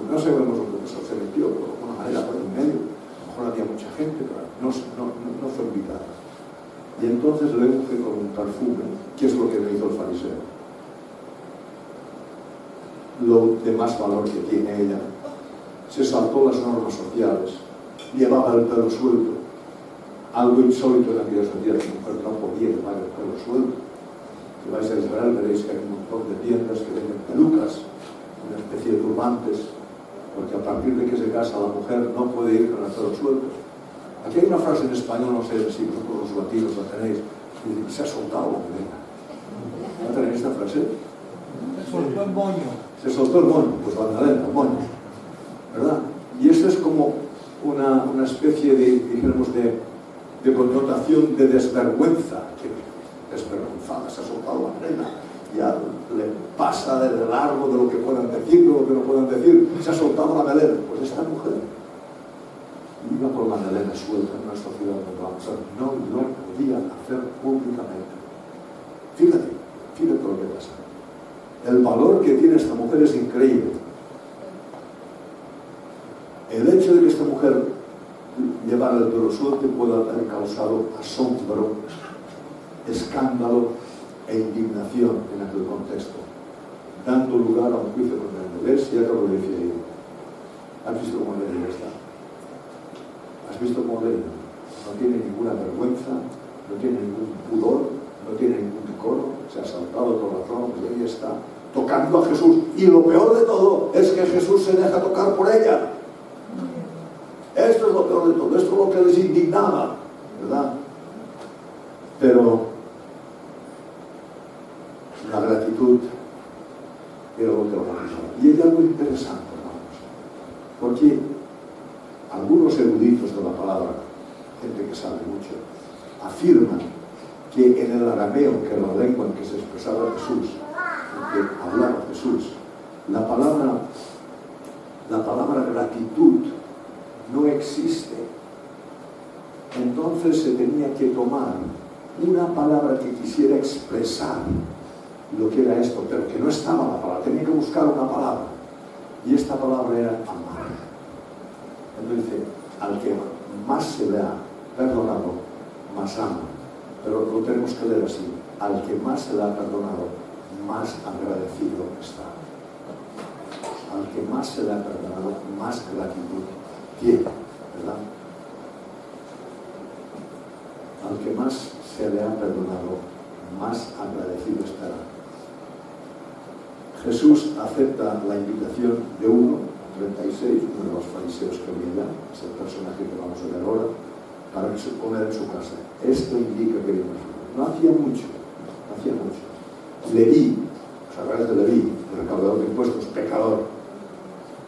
No sabemos lo que se metió, de alguna manera por en medio. A lo mejor había mucha gente, pero no fue invitada. Y entonces le unge con un perfume, que es lo que le hizo el fariseo. Lo de más valor que tiene ella. Se saltó las normas sociales, llevaba el pelo suelto. Algo insólito en aquella sociedad, la mujer no podía llevar el pelo suelto. Si vais a Israel veréis que hay un montón de tiendas que venden pelucas, una especie de turbantes, porque a partir de que se casa la mujer no puede ir con el pelo suelto. Aquí hay una frase en español, no sé si vosotros los latinos la tenéis, que dice, se ha soltado la melena. ¿No tenéis esta frase? Se soltó el moño. Se soltó el moño, pues la melena, el moño. ¿Verdad? Y eso es como una especie de, dijéramos, de connotación de desvergüenza, que desvergonzada, se ha soltado la melena. Ya le pasa de largo de lo que puedan decir, de lo que no puedan decir, se ha soltado la melena. Pues esta mujer iba con la melena suelta en una sociedad mundial, o sea, no lo podía hacer públicamente. Fíjate lo que pasa. El valor que tiene esta mujer es increíble. El hecho de que esta mujer llevara el pelo suelto puede haber causado asombro, escándalo e indignación en aquel contexto, dando lugar a un juicio contra la iglesia, que lo decía ahí. ¿Has visto cómo lee esta? ¿Has visto cómo lee? No tiene ninguna vergüenza, no tiene ningún pudor, no tiene ningún decoro, se ha saltado todo el trono, y ella está tocando a Jesús. Y lo peor de todo es que Jesús se deja tocar por ella. Esto es lo peor de todo, esto es lo que les indignaba, ¿verdad? Pero la gratitud era lo que lo motivaba. Y hay algo interesante, hermanos, porque algunos eruditos de la palabra, gente que sabe mucho, afirman que en el arameo, que era la lengua en que se expresaba Jesús, en que hablaba Jesús, la palabra gratitud no existe. Entonces se tenía que tomar una palabra que quisiera expresar lo que era esto, pero que no estaba la palabra, tenía que buscar una palabra, y esta palabra era amar. Entonces dice, al que más se le ha perdonado, más ama. Pero lo tenemos que leer así, al que más se le ha perdonado, más agradecido está. Al que más se le ha perdonado, más gratitud tiene, ¿verdad? Al que más se le ha perdonado, más agradecido estará. Jesús acepta la invitación de 1:36, uno de los fariseos que había allá, es el personaje que vamos a ver ahora, para poner en su casa. Esto indica que no hacía mucho. Leví, ¿os acordáis de Leví, el recaudador de impuestos, pecador?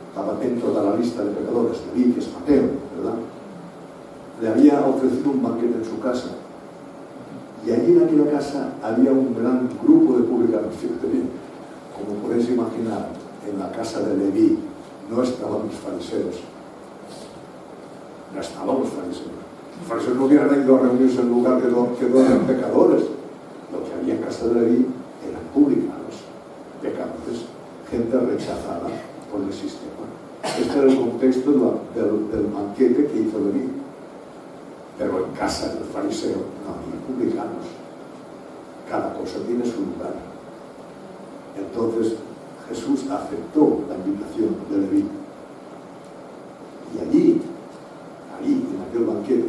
Estaba dentro de la lista de pecadores. Leví, que es Mateo, ¿verdad? Le había ofrecido un banquete en su casa. Y allí en aquella casa había un gran grupo de publicanos. Fíjate bien, como podéis imaginar, en la casa de Leví no estaban los fariseos. No estaban los fariseos. Los fariseos no hubieran ido a reunirse en lugar que no eran pecadores. Lo que había en casa de Leví eran publicanos, pecadores, gente rechazada por el sistema. Este era el contexto del banquete que hizo Leví. Pero en casa del fariseo no había publicanos. Cada cosa tiene su lugar. Entonces Jesús aceptó la invitación de Leví. Y allí, en aquel banquete,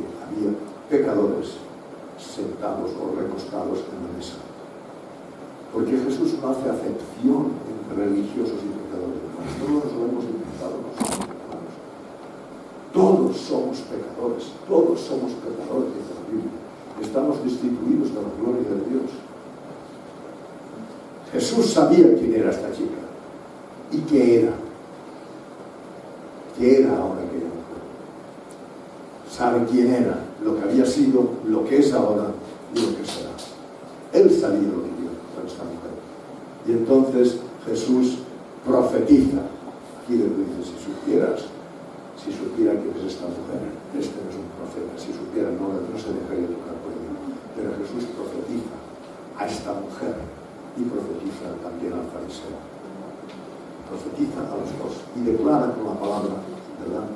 Porque Jesús no hace acepción entre religiosos y pecadores. Todos nos lo hemos intentado nosotros, hermanos. Todos somos pecadores, dice la Biblia. Estamos destituidos de la gloria de Dios. Jesús sabía quién era esta chica y qué era. ¿Qué era ahora aquella mujer? Sabe quién era, lo que había sido, lo que es ahora y lo que será. Él sabía lo que vio con esta mujer. Y entonces Jesús profetiza. Aquí le dice, si supiera quién es esta mujer, este no es un profeta, si supiera no se dejaría tocar por él. Pero Jesús profetiza a esta mujer y profetiza también al fariseo. Profetiza a los dos y declara con la palabra, ¿verdad?,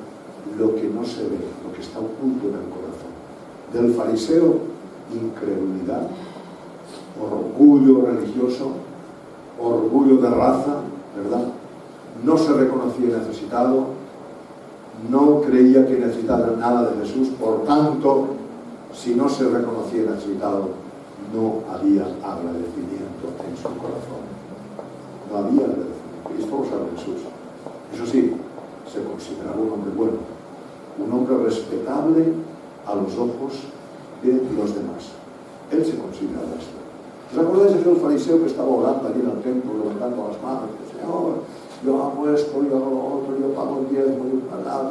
lo que no se ve, lo que está oculto en el corazón. Del fariseo, incredulidad, orgullo religioso, orgullo de raza, ¿verdad? No se reconocía necesitado, no creía que necesitara nada de Jesús, por tanto, si no se reconocía necesitado, no había agradecimiento en su corazón. No había agradecimiento. Y esto lo sabe Jesús. Eso sí, se consideraba un hombre bueno, un hombre respetable a los ojos de los demás. Él se consideraba esto. ¿Os acordáis de aquel fariseo que estaba orando allí en el templo, levantando las manos? Señor, yo hago esto, yo hago lo otro, yo pago el diezmo, yo tal.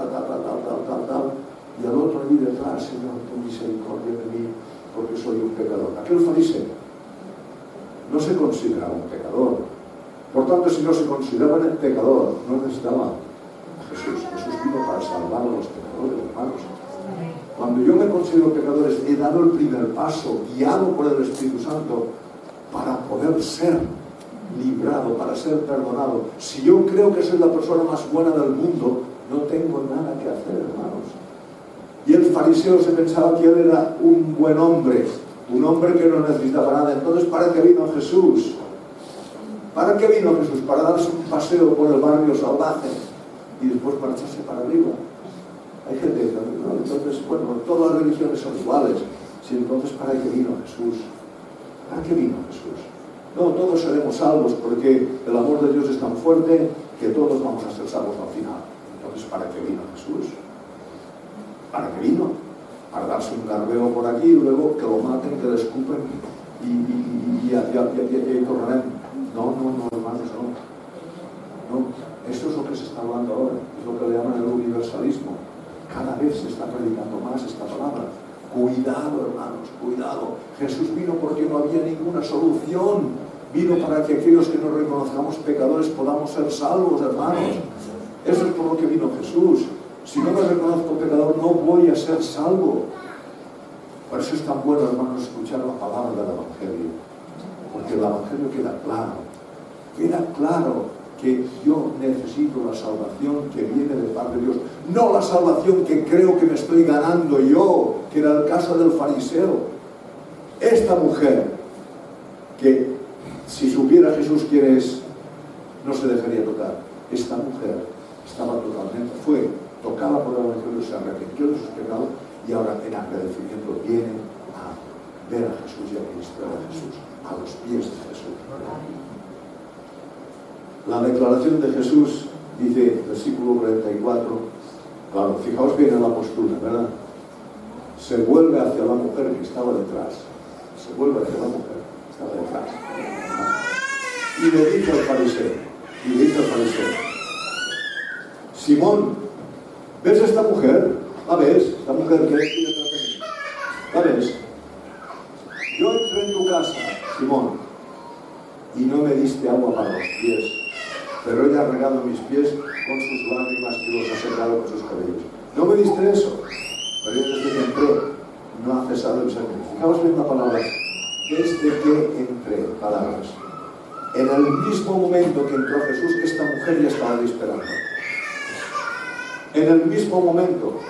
Y al otro allí detrás, Señor, ten misericordia de mí, porque soy un pecador. Aquel fariseo no se consideraba un pecador. Por tanto, si no se consideraba un pecador, no necesitaba a Jesús. Jesús vino para salvar a los pecadores, hermanos. Cuando yo me considero pecador, he dado el primer paso, guiado por el Espíritu Santo, para poder ser librado, para ser perdonado. Si yo creo que soy la persona más buena del mundo, no tengo nada que hacer, hermanos. Y el fariseo se pensaba que él era un buen hombre, un hombre que no necesitaba nada. Entonces, ¿para qué vino Jesús? ¿Para qué vino Jesús? Para darse un paseo por el barrio salvaje y después marcharse para arriba. Hay gente que dice, no, entonces, bueno, todas las religiones son iguales. Sí, entonces, ¿para qué vino Jesús? ¿Para qué vino Jesús? No, todos seremos salvos porque el amor de Dios es tan fuerte que todos vamos a ser salvos al final. Entonces, ¿para qué vino Jesús? ¿Para qué vino? Para darse un garbeo por aquí y luego que lo maten, que le escupen y correrán. No, hermanos, no. Esto es lo que se está hablando ahora, es lo que le llaman el universalismo. Cada vez se está predicando más esta palabra. Cuidado, hermanos, cuidado. Jesús vino porque no había ninguna solución. Vino para que aquellos que nos reconozcamos pecadores podamos ser salvos, hermanos. Eso es por lo que vino Jesús. Si no me reconozco pecador, no voy a ser salvo. Por eso es tan bueno, hermanos, escuchar la palabra del Evangelio. Porque el Evangelio queda claro que yo necesito la salvación que viene de parte de Dios, no la salvación que creo que me estoy ganando yo, que era el caso del fariseo. Esta mujer, que si supiera Jesús quién es, no se dejaría tocar. Esta mujer fue tocada por el Evangelio, se arrepintió de sus pecados y ahora en agradecimiento viene a ver a Jesús y a ministrar a Jesús, a los pies de Jesús. La declaración de Jesús dice, versículo 44, claro, fijaos bien en la postura, ¿verdad? Se vuelve hacia la mujer que estaba detrás, y le dice al fariseo, Simón, ¿ves esta mujer? ¿La ves? Esta mujer que hay aquí detrás de mí. ¿La ves? Yo entré en tu casa, Simón, y no me diste agua para los pies, pero ella ha regado mis pies con sus lágrimas y los ha secado con sus cabellos. No me diste eso, pero yo desde que entré no ha cesado el sacrificio. Fijaos bien la palabra, desde que entré, palabras. En el mismo momento que entró Jesús, esta mujer ya estaba esperando. En el mismo momento.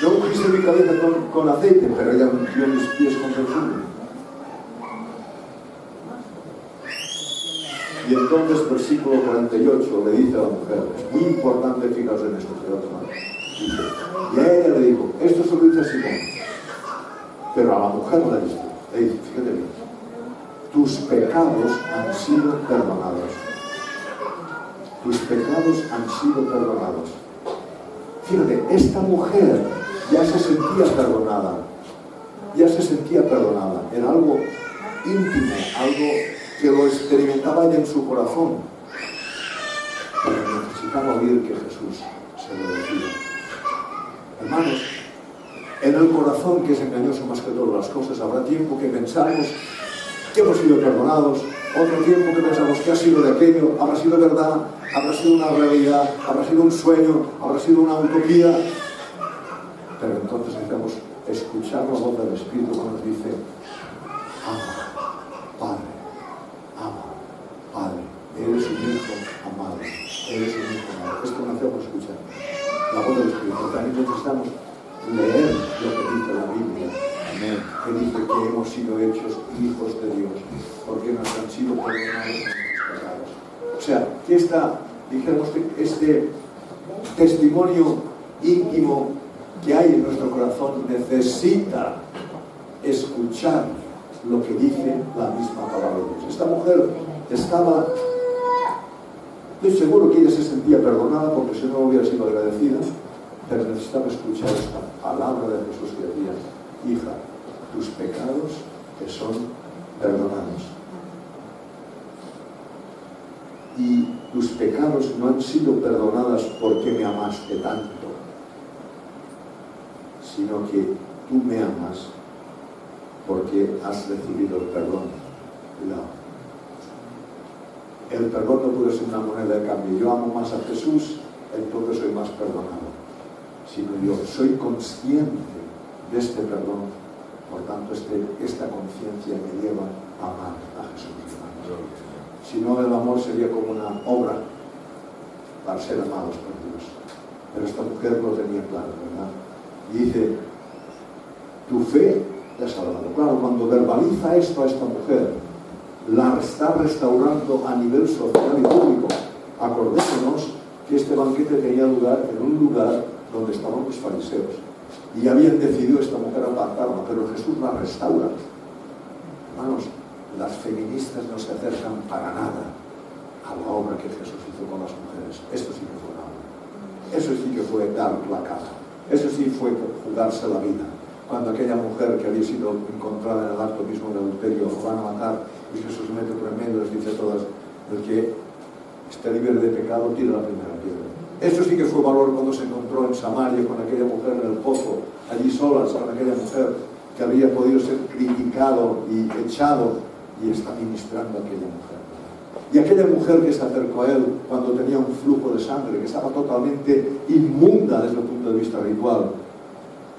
Yo ungiste mi cabeza con aceite, pero ella ungió mis pies con perfume. Y entonces, versículo 48, le dice a la mujer, es muy importante fijaros en esto, dice, y a ella le dijo, esto se lo dice a Simón, pero a la mujer no le dice, fíjate bien, tus pecados han sido perdonados. Tus pecados han sido perdonados. Fíjate, esta mujer ya se sentía perdonada. Ya se sentía perdonada. Era algo íntimo, algo que lo experimentaba ella en su corazón. Pero necesitaba oír que Jesús se lo decía. Hermanos, en el corazón, que es engañoso más que todas las cosas, habrá tiempo que pensamos que hemos sido perdonados, otro tiempo que pensamos que ha sido de aquello, habrá sido verdad, habrá sido una realidad, habrá sido un sueño, habrá sido una utopía. Pero entonces necesitamos escuchar la voz del Espíritu cuando nos dice: ama, Padre, ama, Padre, eres un hijo amado, eres un hijo amado. Esto no hacemos escuchar la voz del Espíritu. También necesitamos leer lo que dice la Biblia. Amén. Que dice que hemos sido hechos hijos de Dios porque nos han sido perdonados nuestros pecados. O sea, que dijéramos que este testimonio íntimo que hay en nuestro corazón necesita escuchar lo que dice la misma palabra de Dios. Esta mujer estaba, estoy seguro que ella se sentía perdonada, porque si no hubiera sido agradecida, pero necesitaba escuchar esta palabra de Jesús que decía: hija, tus pecados te son perdonados. Y tus pecados no han sido perdonados porque me amaste tanto, sino que tú me amas porque has recibido el perdón. El perdón no puede ser una moneda de cambio. Yo amo más a Jesús, entonces soy más perdonado. Sino yo soy consciente de este perdón, por tanto esta conciencia me lleva a amar a Jesús. Si no, el amor sería como una obra para ser amados por Dios. Pero esta mujer lo tenía claro, ¿verdad? Y dice: tu fe te ha salvado. Claro, cuando verbaliza esto a esta mujer, la está restaurando a nivel social y público. Acordémonos que este banquete tenía lugar en un lugar donde estaban los fariseos y habían decidido esta mujer apartarla, pero Jesús la restaura. Hermanos, las feministas no se acercan para nada a la obra que Jesús hizo con las mujeres. Esto sí que fue una obra. Eso sí que fue dar la cara. Eso sí fue jugarse la vida. Cuando aquella mujer que había sido encontrada en el acto mismo de adulterio, lo van a matar, y Jesús mete por en medio y les dice a todas: el que esté libre de pecado, tira la primera piedra. Eso sí que fue valor cuando se encontró en Samaria con aquella mujer en el pozo, allí solas, con aquella mujer que había podido ser criticado y echado, y está ministrando a aquella mujer. Y aquella mujer que se acercó a él cuando tenía un flujo de sangre, que estaba totalmente inmunda desde el punto de vista ritual,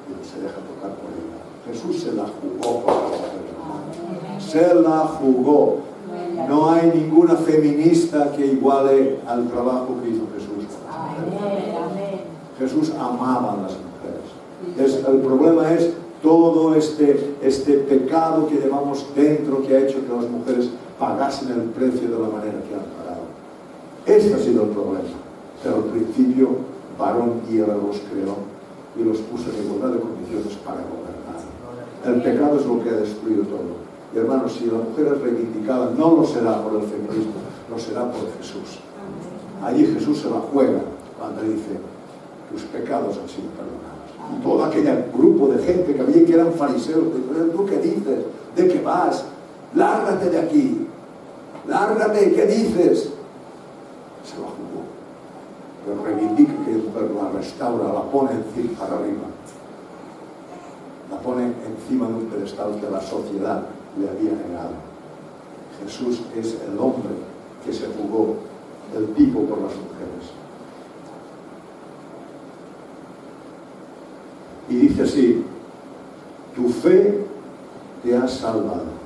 y se deja tocar por ella. Jesús se la jugó por la mujer. Se la jugó. No hay ninguna feminista que iguale al trabajo que hizo Jesús. Jesús amaba a las mujeres. El problema es todo este pecado que llevamos dentro, que ha hecho que las mujeres pagasen el precio de la manera que han pagado. Este ha sido el problema. Pero al principio, varón y Eva los creó y los puso en igualdad de condiciones para gobernar. El pecado es lo que ha destruido todo. Y hermanos, si la mujer es reivindicada, no lo será por el feminismo, lo será por Jesús. Allí Jesús se la juega cuando dice: tus pecados han sido perdonados. Y todo aquel grupo de gente que había, que eran fariseos, ¿tú qué dices? ¿De qué vas? Lárgate de aquí. Lárgate, ¿qué dices? Se la jugó. Pero reivindica que el mujer la restaura, la pone encima para arriba. La pone encima de un pedestal que la sociedad le había negado. Jesús es el hombre que se jugó el tipo por las mujeres. Y dice así: tu fe te ha salvado.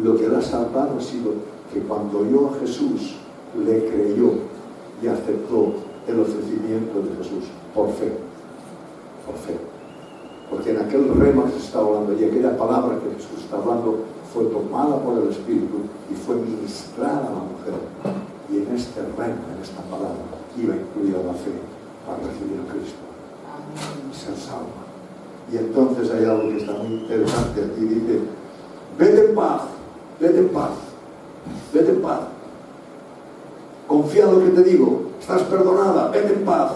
Lo que la ha salvado ha sido que cuando oyó a Jesús, le creyó y aceptó el ofrecimiento de Jesús por fe. Por fe. Porque en aquel rema que se está hablando y aquella palabra que Jesús está hablando fue tomada por el Espíritu y fue ministrada a la mujer. Y en este rema, en esta palabra, iba incluida la fe para recibir a Cristo y ser salva. Y entonces hay algo que está muy interesante aquí. Dice: Vete en paz, vete en paz, vete en paz. Confía en lo que te digo, estás perdonada, vete en paz.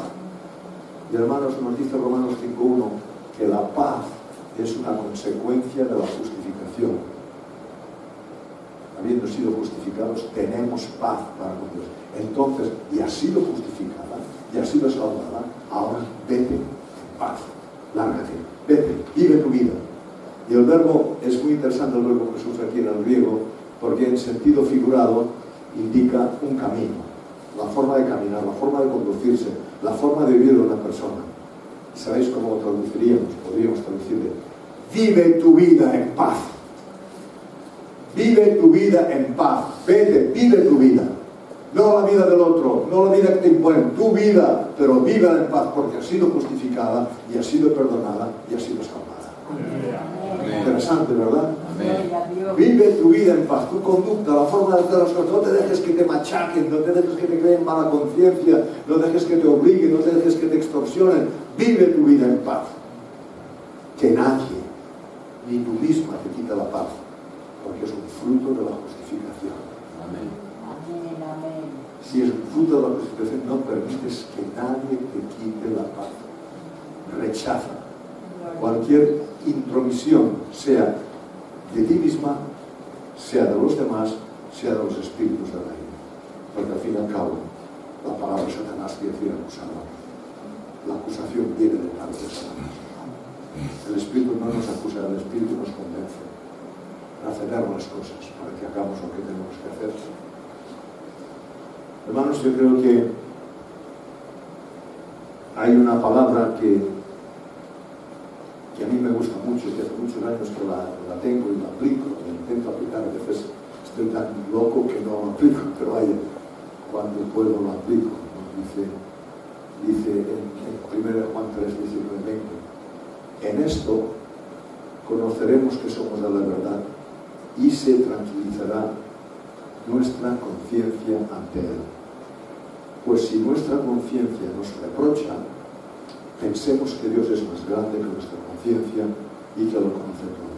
Y hermanos, nos dice Romanos 5:1 que la paz es una consecuencia de la justificación. Habiendo sido justificados, tenemos paz para con Dios. Entonces, y has sido justificada, y has sido salvada, ahora vete en paz, lárgate, vete, vive tu vida. Y el verbo, es muy interesante el verbo que se usa aquí en el griego, porque en sentido figurado indica un camino, la forma de caminar, la forma de conducirse, la forma de vivir de una persona. ¿Sabéis cómo lo traduciríamos? Podríamos traducirle: vive tu vida en paz. Vive tu vida en paz. Vete, vive tu vida. No la vida del otro, no la vida que te imponen, tu vida, pero vívela en paz, porque has sido justificada y has sido perdonada y has sido salvada. Amén. Interesante, ¿verdad? Amén. Vive tu vida en paz, tu conducta, la forma de hacer las cosas. No te dejes que te machaquen, no te dejes que te creen mala conciencia, no dejes que te obliguen, no te dejes que te extorsionen. Vive tu vida en paz. Que nadie, ni tú misma, te quita la paz, porque es un fruto de la justificación. Amén. Si es un fruto de la justificación, no permites que nadie te quite la paz. Rechaza cualquier intromisión, sea de ti misma, sea de los demás, sea de los espíritus de la vida. Porque al fin y al cabo, la palabra de Satanás quiere decir acusador. La acusación viene de parte de Satanás. El espíritu no nos acusa, el espíritu nos convence a hacer las cosas para que hagamos lo que tenemos que hacer. Hermanos, yo creo que hay una palabra que a mí me gusta mucho, que hace muchos años que la tengo y la aplico, la intento aplicar. A veces estoy tan loco que no la aplico, pero vaya, cuando puedo la aplico. Dice en 1 Juan 3, 19-20: en esto conoceremos que somos de la verdad y se tranquilizará nuestra conciencia ante Él. Pues si nuestra conciencia nos reprocha, pensemos que Dios es más grande que nuestra conciencia y que lo conoce todo.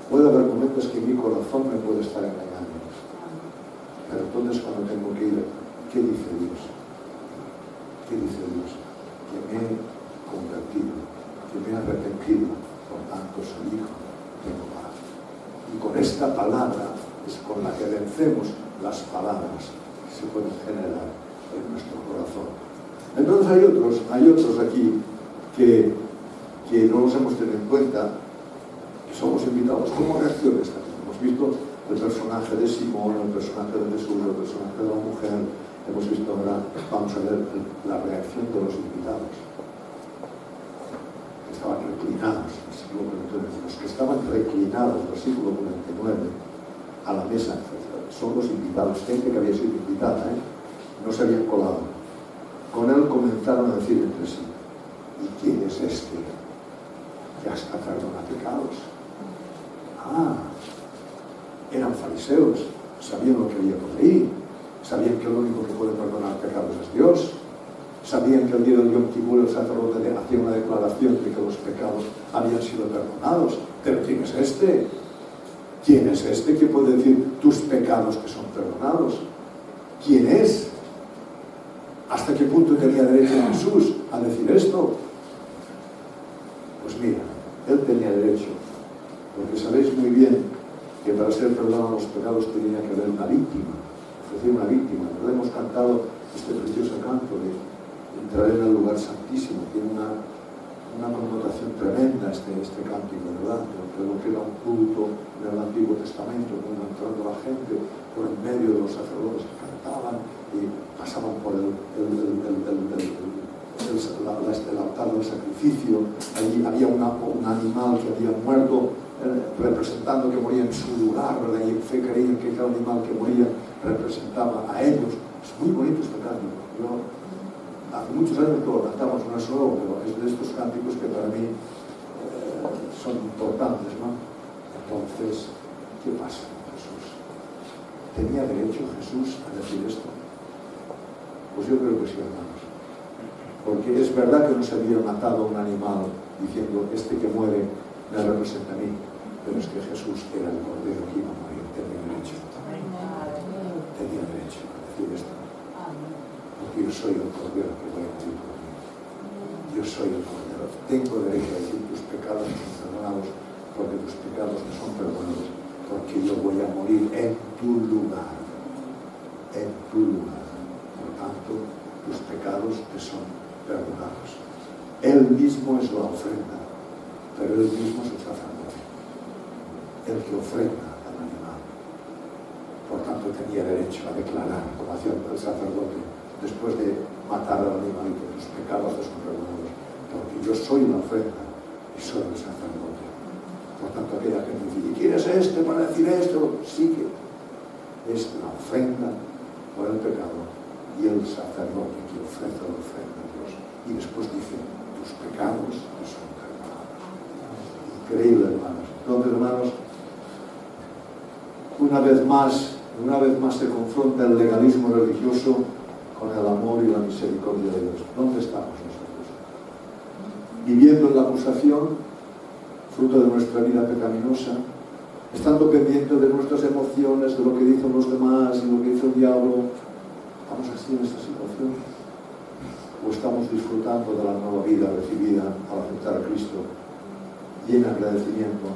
Puede haber momentos que mi corazón me puede estar engañando, pero entonces cuando tengo que ir, ¿qué dice Dios? ¿Qué dice Dios? Que me he convertido, que me he arrepentido, por tanto soy hijo, tengo paz. Y con esta palabra es con la que vencemos las palabras que se pueden generar en nuestro corazón. Entonces hay otros aquí que no los hemos tenido en cuenta, que somos invitados. ¿Cómo reacciona esta? Hemos visto el personaje de Simón, el personaje de Jesús, el personaje de la mujer. Hemos visto ahora, vamos a ver la reacción de los invitados. Que estaban reclinados, versículo 49. Los que estaban reclinados, versículo 49, a la mesa, son los invitados, gente que había sido invitada, no se habían colado. Con él comenzaron a decir entre sí: ¿y quién es este que hasta perdona pecados? Eran fariseos, sabían lo que había por ahí, sabían que lo único que puede perdonar pecados es Dios, sabían que el día del Yom Kippur el sacerdote hacía una declaración de que los pecados habían sido perdonados. Pero ¿quién es este? ¿Quién es este que puede decir tus pecados que son perdonados? ¿Quién es? ¿Hasta qué punto tenía derecho Jesús a decir esto? Pues mira, él tenía derecho, porque sabéis muy bien que para ser perdonados los pecados tenía que haber una víctima, ofrecer una víctima. ¿Verdad? Hemos cantado este precioso canto de entrar en el lugar santísimo. Tiene una connotación tremenda este cántico, ¿verdad? De lo que era un culto en el Antiguo Testamento, cuando entrando la gente por en medio de los sacerdotes que cantaban y pasaban por el altar del sacrificio. Allí había un animal que había muerto, representando que moría en su lugar, ¿verdad? Y en fe creían que cada animal que moría representaba a ellos. Es muy bonito este cántico. Yo hace muchos años que lo cantamos, no es nuevo, pero es de estos cánticos que para mí son importantes, ¿no? Entonces, ¿qué pasa con Jesús? ¿Tenía derecho Jesús a decir esto? Pues yo creo que sí, hermanos. Porque es verdad que no se había matado a un animal diciendo: este que muere me representa a mí. pero es que Jesús era el Cordero que iba a morir, tenía derecho a decir esto, porque yo soy el Cordero que voy a morir por ti. Yo soy el Cordero, tengo derecho a decir tus pecados me son perdonados, porque tus pecados me son perdonados, porque yo voy a morir en tu lugar, por tanto tus pecados te son perdonados. Él mismo es la ofrenda, pero él mismo es el sacerdote, el que ofrenda al animal. Por tanto tenía derecho a declarar, como hacía el sacerdote, después de matar al animal, que tus pecados te son perdonados, porque yo soy la ofrenda y soy el sacerdote. Por tanto, aquella que me dice, ¿y quién es este para decir esto? Sí que es la ofrenda por el pecado y el sacerdote que ofrece la ofrenda a Dios. Y después dice, tus pecados te son perdonados. Increíble, hermanos. Entonces, hermanos, una vez más se confronta el legalismo religioso con el amor y la misericordia de Dios. ¿Dónde estamos nosotros? Viviendo en la acusación, fruto de nuestra vida pecaminosa, estando pendientes de nuestras emociones, de lo que dicen los demás y lo que dice el diablo. ¿Estamos así en esta situación? ¿O estamos disfrutando de la nueva vida recibida al aceptar a Cristo y en agradecimiento,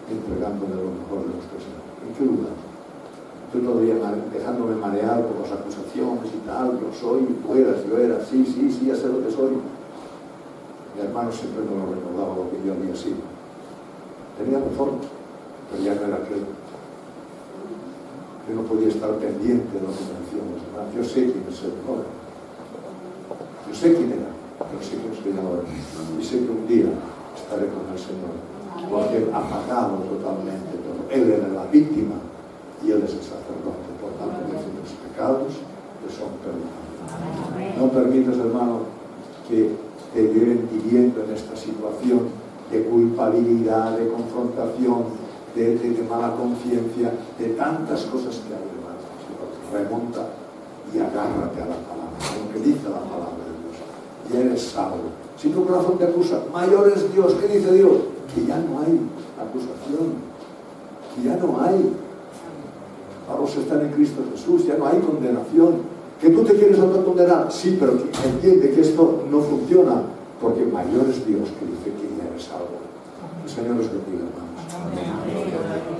entregándole lo mejor de nuestro Señor? ¿En qué lugar? Estoy todavía dejándome marear por las acusaciones y tal, yo soy, tú eras, yo era, sí, ya sé lo que soy. Mi hermano siempre me lo recordaba lo que yo había sido. Tenía razón, pero ya no era aquel. Yo no podía estar pendiente de lo que me decían los demás. Yo sé quién es el Señor. Yo sé quién era, pero sé quién soy ahora. Y sé que un día estaré con el Señor, porque Él ha pagado totalmente todo. Él era la víctima y Él es el sacerdote. Por tanto, los pecados le son perdonados. No permitas, hermano, que te lleven viviendo en esta situación de culpabilidad, de confrontación, de mala conciencia, de tantas cosas que hay, hermano. Remonta y agárrate a la palabra, a lo que dice la palabra de Dios, y eres salvo. Si tu corazón te acusa, mayor es Dios. ¿Qué dice Dios? Que ya no hay acusación, que ya no hay. Para los que están en Cristo Jesús, ya no hay condenación. ¿Que tú te quieres autocondenar? Sí, pero entiende que esto no funciona, porque mayor es Dios que dice que ya eres salvo. El Señor os bendiga, hermanos. Amén.